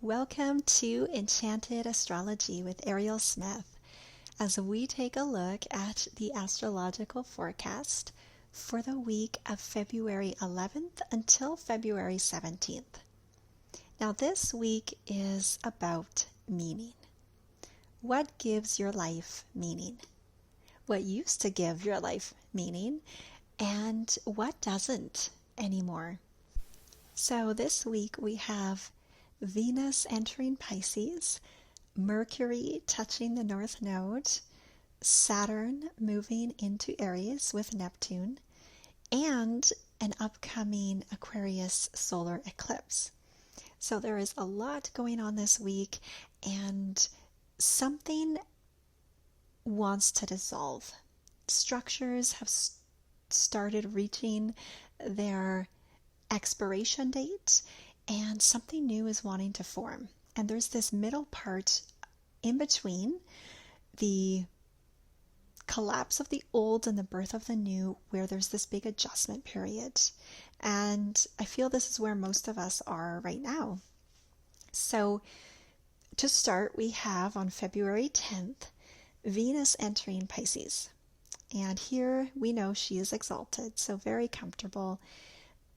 Welcome to Enchanted Astrology with Ariel Smith as we take a look at the astrological forecast for the week of February 11th until February 17th. Now, this week is about meaning. What gives your life meaning? What used to give your life meaning, and what doesn't anymore? So this week we have Venus entering Pisces, Mercury touching the North Node, Saturn moving into Aries with Neptune, and an upcoming Aquarius solar eclipse. So there is a lot going on this week, and something wants to dissolve. Structures have started reaching their expiration date, and something new is wanting to form. And there's this middle part in between the collapse of the old and the birth of the new, where there's this big adjustment period. And I feel this is where most of us are right now. So to start, we have on February 10th, Venus entering Pisces. And here we know she is exalted, so very comfortable.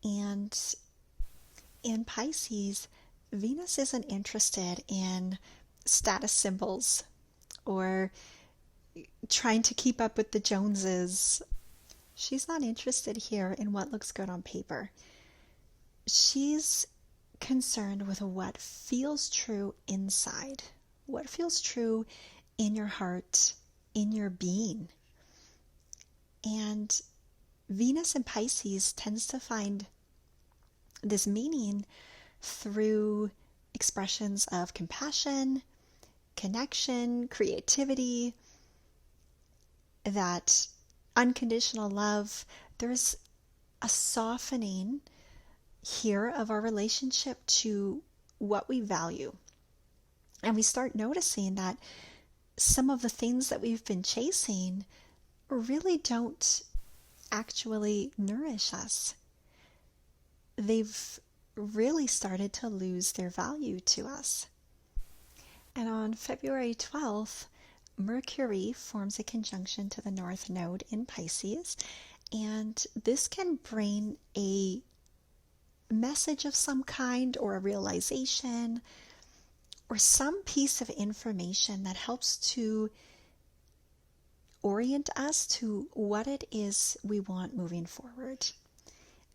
And in Pisces, Venus isn't interested in status symbols or trying to keep up with the Joneses. She's not interested here in what looks good on paper. She's concerned with what feels true inside, what feels true in your heart, in your being. And Venus in Pisces tends to find this meaning through expressions of compassion, connection, creativity, that unconditional love. There's a softening here of our relationship to what we value. And we start noticing that some of the things that we've been chasing really don't actually nourish us. They've really started to lose their value to us. And on February 12th, Mercury forms a conjunction to the North Node in Pisces, and this can bring a message of some kind or a realization or some piece of information that helps to orient us to what it is we want moving forward.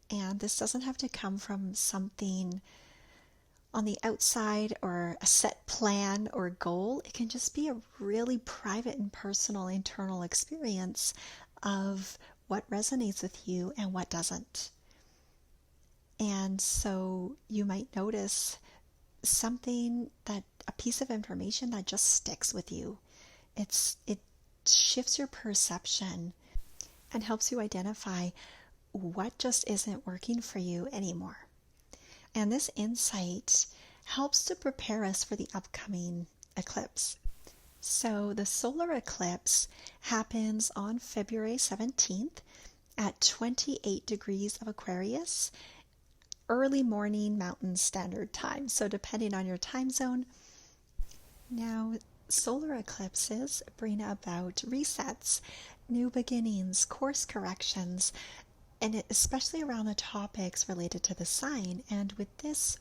And this doesn't have to come from something on the outside or a set plan or goal. It can just be a really private and personal internal experience of what resonates with you and what doesn't. And so you might notice something, that a piece of information that just sticks with you. It shifts your perception and helps you identify what just isn't working for you anymore. And this insight helps to prepare us for the upcoming eclipse. So the solar eclipse happens on February 17th at 28 degrees of Aquarius, early morning Mountain Standard Time. So depending on your time zone. Now, solar eclipses bring about resets, new beginnings, course corrections, and especially around the topics related to the sign. And with this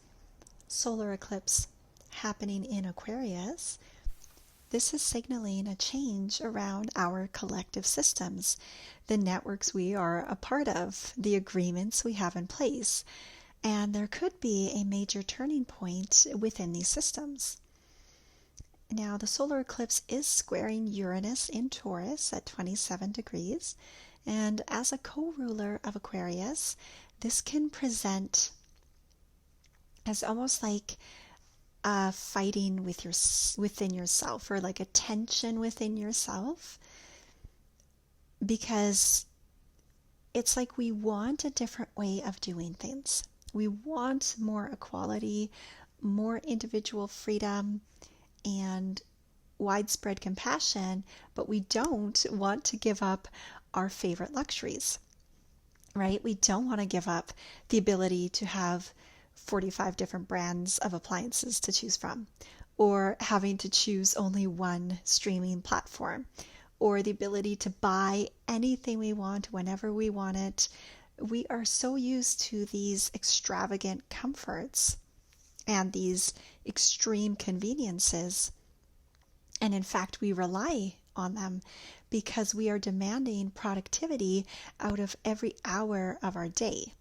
solar eclipse happening in Aquarius, this is signaling a change around our collective systems, the networks we are a part of, the agreements we have in place. And there could be a major turning point within these systems. Now, the solar eclipse is squaring Uranus in Taurus at 27 degrees. And as a co-ruler of Aquarius, this can present as almost like a fighting within yourself, or like a tension within yourself, because it's like we want a different way of doing things. We want more equality, more individual freedom, and widespread compassion, but we don't want to give up our favorite luxuries, right? We don't want to give up the ability to have 45 different brands of appliances to choose from, or having to choose only one streaming platform, or the ability to buy anything we want whenever we want it. We are so used to these extravagant comforts and these extreme conveniences. And in fact, we rely on them because we are demanding productivity out of every hour of our day,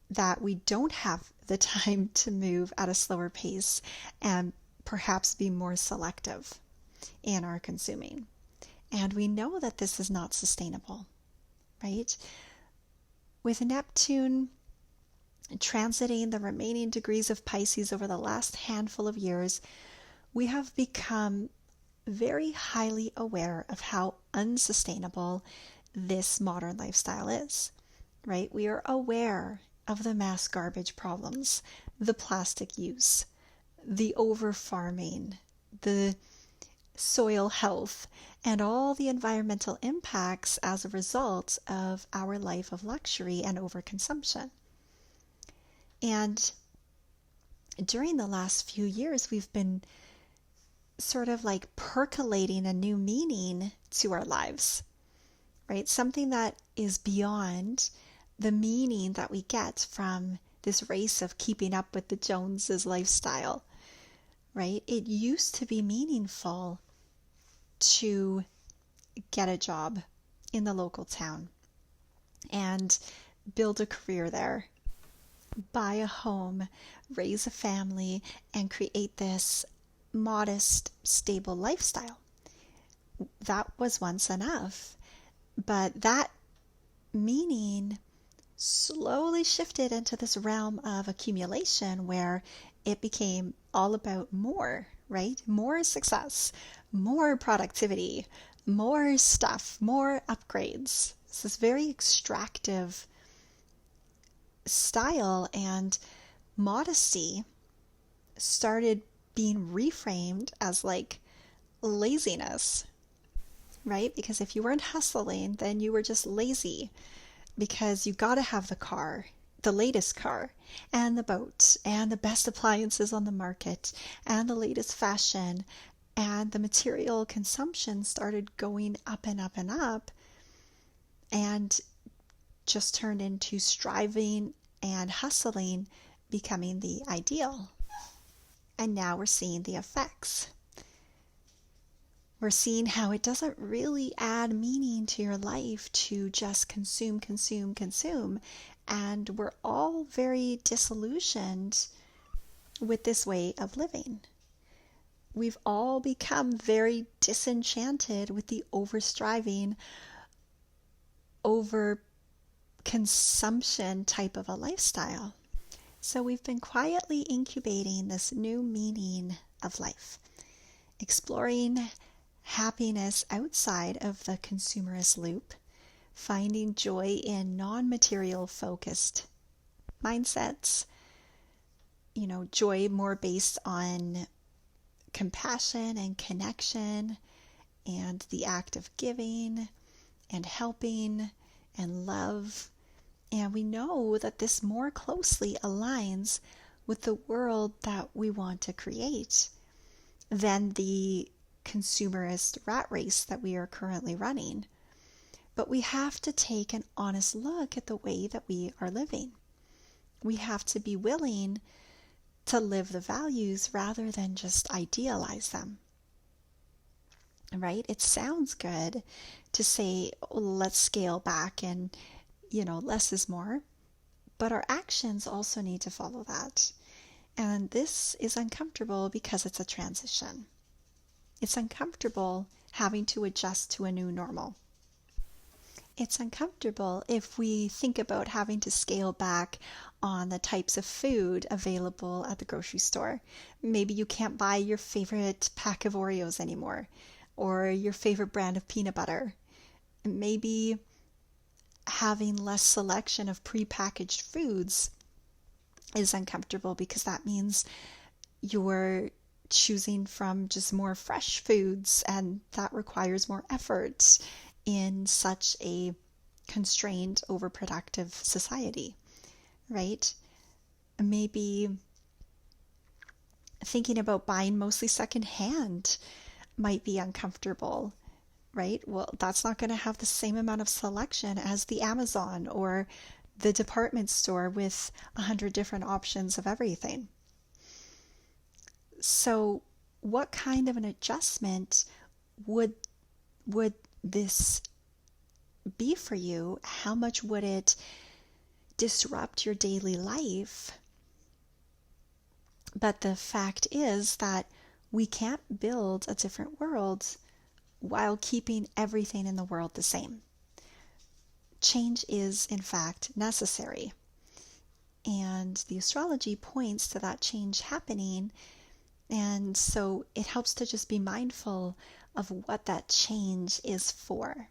that we don't have the time to move at a slower pace and perhaps be more selective in our consuming. And we know that this is not sustainable, right? With Neptune transiting the remaining degrees of Pisces over the last handful of years, we have become very highly aware of how unsustainable this modern lifestyle is, right? We are aware of the mass garbage problems, the plastic use, the over farming, the soil health, and all the environmental impacts as a result of our life of luxury and overconsumption. And during the last few years, we've been sort of like percolating a new meaning to our lives, right? Something that is beyond the meaning that we get from this race of keeping up with the Joneses lifestyle, right? It used to be meaningful to get a job in the local town and build a career there, buy a home, raise a family, and create this modest, stable lifestyle. That was once enough. But that meaning slowly shifted into this realm of accumulation where it became all about more, right? More success, more productivity, more stuff, more upgrades. It's this very extractive style, and modesty started being reframed as like laziness, right? Because if you weren't hustling, then you were just lazy, because you got to have the car, the latest car, and the boat, and the best appliances on the market, and the latest fashion, and the material consumption started going up and up and up, and just turned into striving and hustling becoming the ideal. And now we're seeing the effects. We're seeing how it doesn't really add meaning to your life to just consume, consume, consume. And we're all very disillusioned with this way of living. We've all become very disenchanted with the over-striving, over-consumption type of a lifestyle. So we've been quietly incubating this new meaning of life, exploring happiness outside of the consumerist loop, finding joy in non-material focused mindsets, joy more based on compassion and connection and the act of giving and helping and love. And we know that this more closely aligns with the world that we want to create than the consumerist rat race that we are currently running. But we have to take an honest look at the way that we are living. We have to be willing to live the values rather than just idealize them. Right? It sounds good to say, let's scale back and less is more, but our actions also need to follow that. And this is uncomfortable because it's a transition. It's uncomfortable having to adjust to a new normal. It's uncomfortable if we think about having to scale back on the types of food available at the grocery store. Maybe you can't buy your favorite pack of Oreos anymore, or your favorite brand of peanut butter. Maybe having less selection of prepackaged foods is uncomfortable because that means you're choosing from just more fresh foods, and that requires more effort in such a constrained, overproductive society, right? Maybe thinking about buying mostly secondhand might be uncomfortable, right? Well, that's not going to have the same amount of selection as the Amazon or the department store with 100 different options of everything. So what kind of an adjustment would this be for you? How much would it disrupt your daily life? But the fact is that we can't build a different world while keeping everything in the world the same. Change is, in fact, necessary. And the astrology points to that change happening. And so it helps to just be mindful of what that change is for,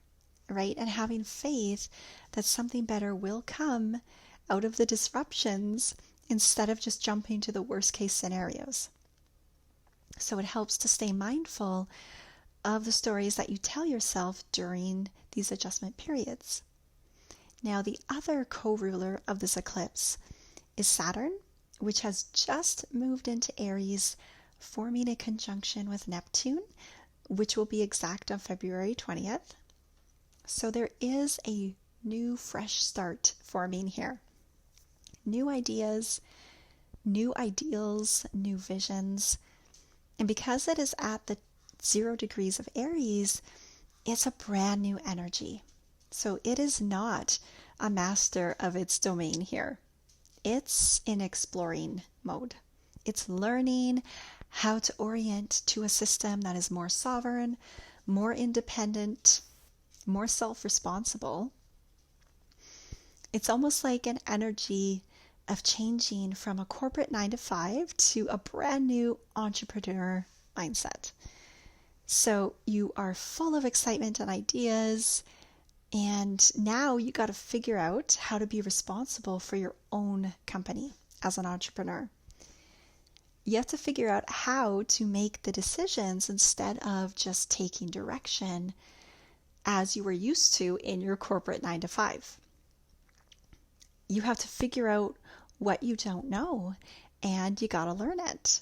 right? And having faith that something better will come out of the disruptions instead of just jumping to the worst case scenarios. So it helps to stay mindful of the stories that you tell yourself during these adjustment periods. Now, the other co-ruler of this eclipse is Saturn, which has just moved into Aries, forming a conjunction with Neptune, which will be exact on February 20th. So there is a new, fresh start forming here. New ideas, new ideals, new visions. And because it is at the 0 degrees of Aries, it's a brand new energy. So it is not a master of its domain here. It's in exploring mode. It's learning how to orient to a system that is more sovereign, more independent, more self-responsible. It's almost like an energy of changing from a corporate 9-to-5 to a brand new entrepreneur mindset. So you are full of excitement and ideas, and now you got to figure out how to be responsible for your own company as an entrepreneur. You have to figure out how to make the decisions instead of just taking direction as you were used to in your corporate 9-to-5. You have to figure out what you don't know, and you got to learn it.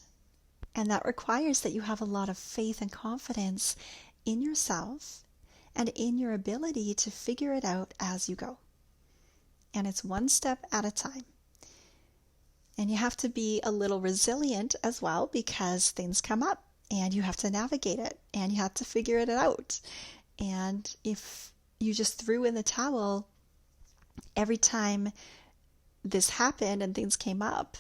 And that requires that you have a lot of faith and confidence in yourself and in your ability to figure it out as you go. And it's one step at a time. And you have to be a little resilient as well, because things come up and you have to navigate it and you have to figure it out. And if you just threw in the towel every time this happened and things came up,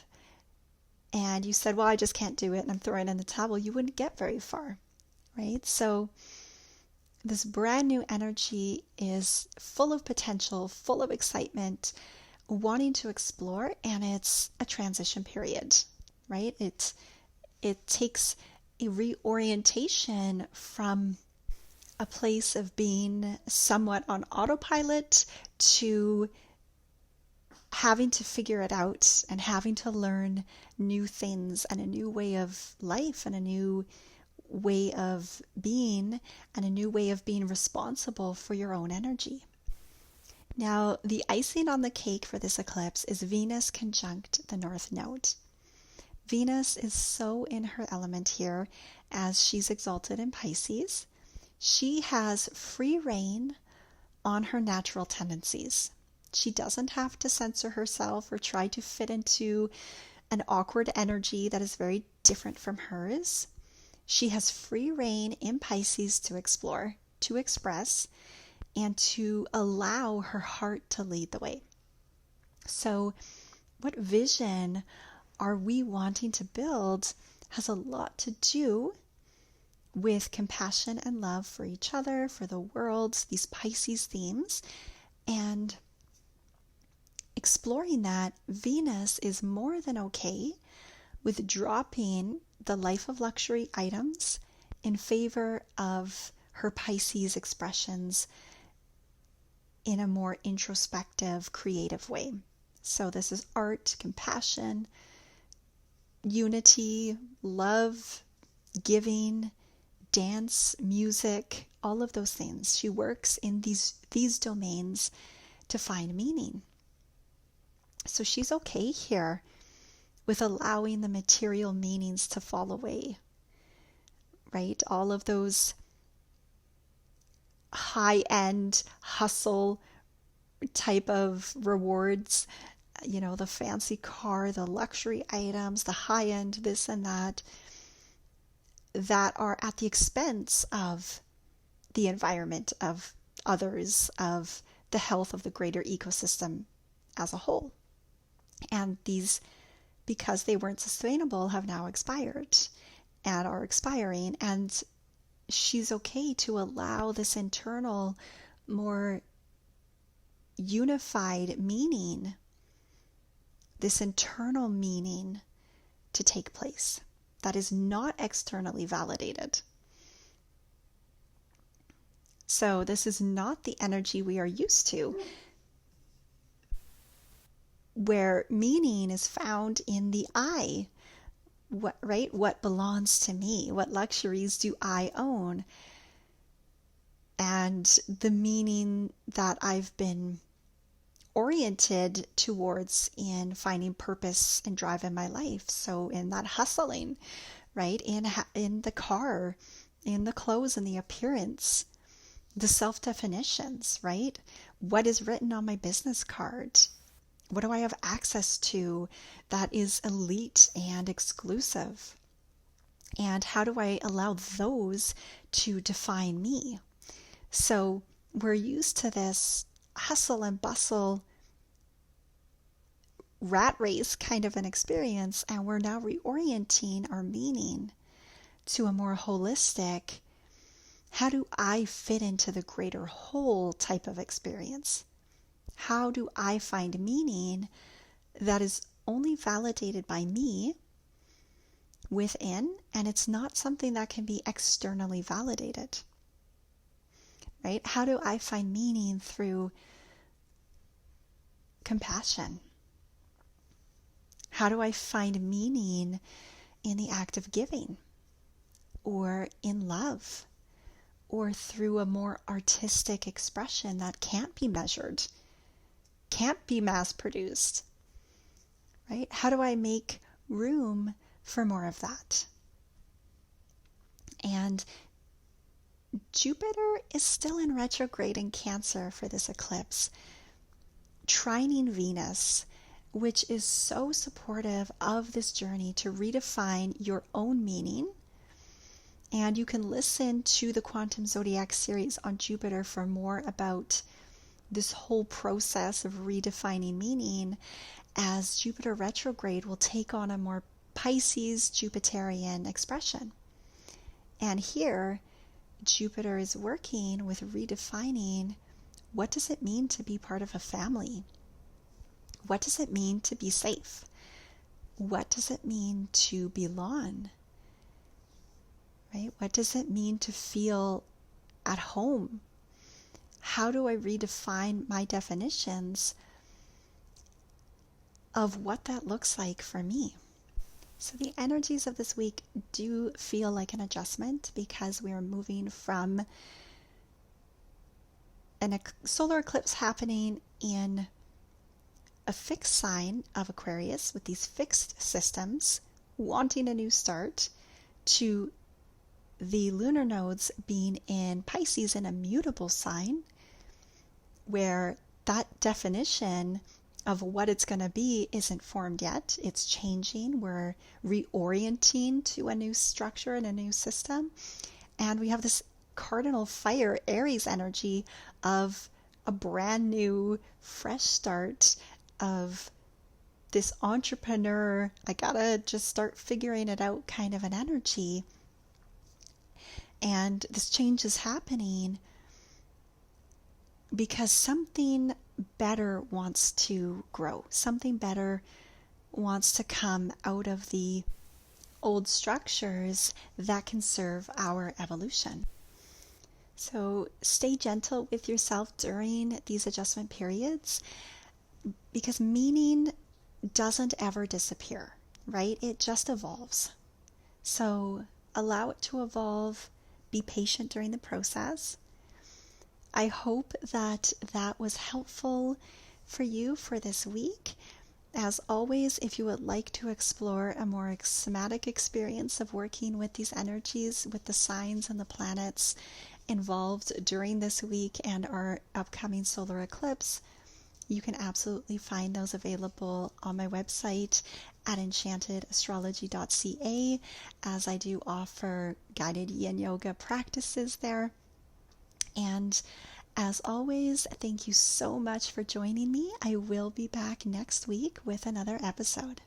and you said, well, I just can't do it and I'm throwing in the towel, you wouldn't get very far, right? So this brand new energy is full of potential, full of excitement, wanting to explore, and it's a transition period, right? It takes a reorientation from a place of being somewhat on autopilot to having to figure it out and having to learn new things and a new way of life and a new way of being and a new way of being responsible for your own energy. Now, the icing on the cake for this eclipse is Venus conjunct the North Node. Venus is so in her element here as she's exalted in Pisces. She has free reign on her natural tendencies. She doesn't have to censor herself or try to fit into an awkward energy that is very different from hers. She has free reign in Pisces to explore, to express, and to allow her heart to lead the way. So what vision are we wanting to build has a lot to do with compassion and love for each other, for the world, these Pisces themes. And exploring that, Venus is more than okay with dropping the life of luxury items in favor of her Pisces expressions in a more introspective, creative way. So this is art, compassion, unity, love, giving, dance, music, all of those things. She works in these domains to find meaning. So she's okay here with allowing the material meanings to fall away, right? All of those high-end hustle type of rewards, the fancy car, the luxury items, the high-end this and that are at the expense of the environment, of others, of the health of the greater ecosystem as a whole. And these, because they weren't sustainable, have now expired and are expiring. And she's okay to allow this internal, more unified meaning, this internal meaning to take place that is not externally validated. So this is not the energy we are used to, where meaning is found in the I. What belongs to me? What luxuries do I own? And the meaning that I've been oriented towards in finding purpose and drive in my life. So in that hustling, right? In the car, in the clothes and the appearance, the self-definitions, right? What is written on my business card? What do I have access to that is elite and exclusive? And how do I allow those to define me? So we're used to this hustle and bustle rat race kind of an experience, and we're now reorienting our meaning to a more holistic, how do I fit into the greater whole type of experience? How do I find meaning that is only validated by me within, and it's not something that can be externally validated, right? How do I find meaning through compassion? How do I find meaning in the act of giving, or in love, or through a more artistic expression that can't be measured, can't be mass produced, right? How do I make room for more of that? And Jupiter is still in retrograde in Cancer for this eclipse, trining Venus, which is so supportive of this journey to redefine your own meaning. And you can listen to the Quantum Zodiac series on Jupiter for more about this whole process of redefining meaning, as Jupiter retrograde will take on a more Pisces Jupiterian expression. And here, Jupiter is working with redefining, what does it mean to be part of a family? What does it mean to be safe? What does it mean to belong? Right? What does it mean to feel at home? How do I redefine my definitions of what that looks like for me? So the energies of this week do feel like an adjustment, because we are moving from a solar eclipse happening in a fixed sign of Aquarius with these fixed systems, wanting a new start, to the lunar nodes being in Pisces, in a mutable sign, where that definition of what it's going to be isn't formed yet. It's changing. We're reorienting to a new structure and a new system. And we have this cardinal fire Aries energy of a brand new, fresh start, of this entrepreneur, I gotta just start figuring it out kind of an energy. And this change is happening because something better wants to grow. Something better wants to come out of the old structures that can serve our evolution. So stay gentle with yourself during these adjustment periods, because meaning doesn't ever disappear, right? It just evolves. So allow it to evolve. Be patient during the process. I hope that that was helpful for you for this week. As always, if you would like to explore a more somatic experience of working with these energies, with the signs and the planets involved during this week and our upcoming solar eclipse, you can absolutely find those available on my website at enchantedAstrology.ca, as I do offer guided yin yoga practices there. And as always, thank you so much for joining me. I will be back next week with another episode.